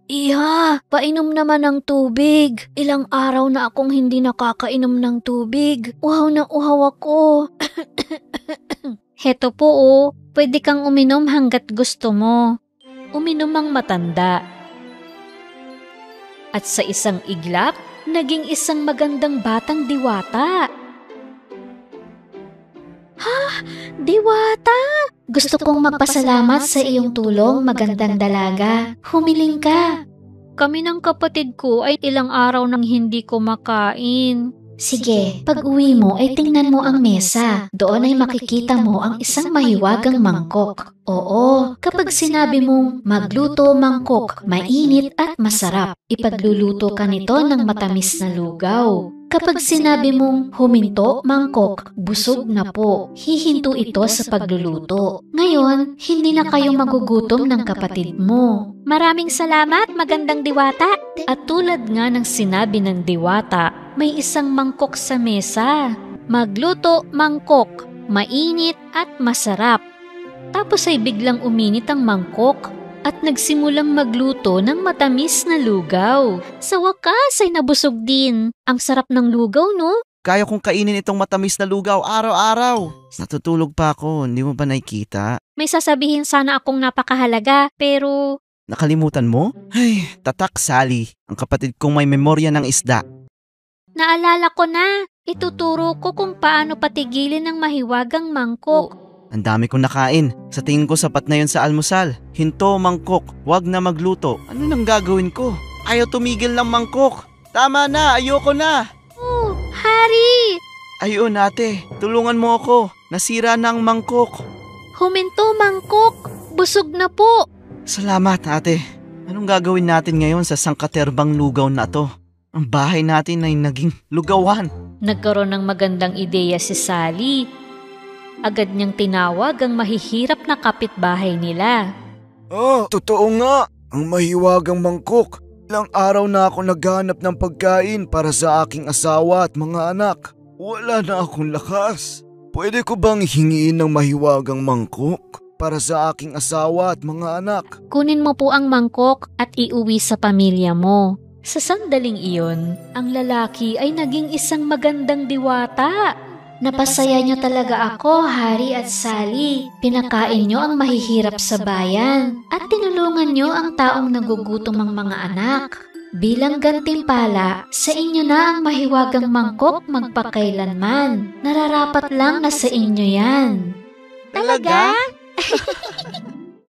Iha, painom naman ng tubig. Ilang araw na akong hindi nakakainom ng tubig. Uhaw na uhaw ako. Heto po pwede kang uminom hanggat gusto mo. Uminom ang matanda. At sa isang iglap, naging isang magandang batang diwata. Diwata! Gusto kong magpasalamat sa iyong tulong, magandang dalaga. Humiling ka. Kami ng kapatid ko ay ilang araw nang hindi kumakain. Sige, pag uwi mo ay tingnan mo ang mesa. Doon ay makikita mo ang isang mahiwagang mangkok. Oo, kapag sinabi mong magluto mangkok, mainit at masarap, ipagluluto ka nito ng matamis na lugaw. Kapag sinabi mong huminto mangkok, busog na po, hihinto ito sa pagluluto. Ngayon, hindi na kayo magugutom ng kapatid mo. Maraming salamat, magandang diwata. At tulad nga ng sinabi ng diwata, may isang mangkok sa mesa. Magluto mangkok, mainit at masarap. Tapos ay biglang uminit ang mangkok at nagsimulang magluto ng matamis na lugaw. Sa wakas ay nabusog din. Ang sarap ng lugaw, no? Kaya kong kainin itong matamis na lugaw araw-araw. Natutulog pa ako, hindi mo ba nakikita? May sasabihin sana akong napakahalaga, pero... Nakalimutan mo? Ay, tatak Sally, ang kapatid kong may memorya ng isda. Naalala ko na. Ituturo ko kung paano patigilin ang mahiwagang mangkok. Ang dami kong nakain. Sa tingin ko sapat na yun sa almusal. Hinto mangkok, wag na magluto. Ano nang gagawin ko? Ayaw tumigil ng mangkok. Tama na, ayoko na. Oh, Hari! Ayun ate, tulungan mo ako. Nasira na ang mangkok. Huminto mangkok. Busog na po. Salamat ate. Anong gagawin natin ngayon sa sangkaterbang lugaw na to? Ang bahay natin ay naging lugawan. Nagkaroon ng magandang ideya si Sally. Agad niyang tinawag ang mahihirap na kapitbahay nila. Totoo nga. Ang mahiwagang mangkok. Ilang araw na ako naghanap ng pagkain para sa aking asawa at mga anak. Wala na akong lakas. Pwede ko bang hingiin ng mahiwagang mangkok para sa aking asawa at mga anak? Kunin mo po ang mangkok at iuwi sa pamilya mo. Sa sandaling iyon, ang lalaki ay naging isang magandang diwata. Napasaya niyo talaga ako, Hari at Sally. Pinakain niyo ang mahihirap sa bayan at tinulungan niyo ang taong nagugutom ang mga anak. Bilang gantimpala, sa inyo na ang mahiwagang mangkok magpakailanman. Nararapat lang na sa inyo yan. Talaga?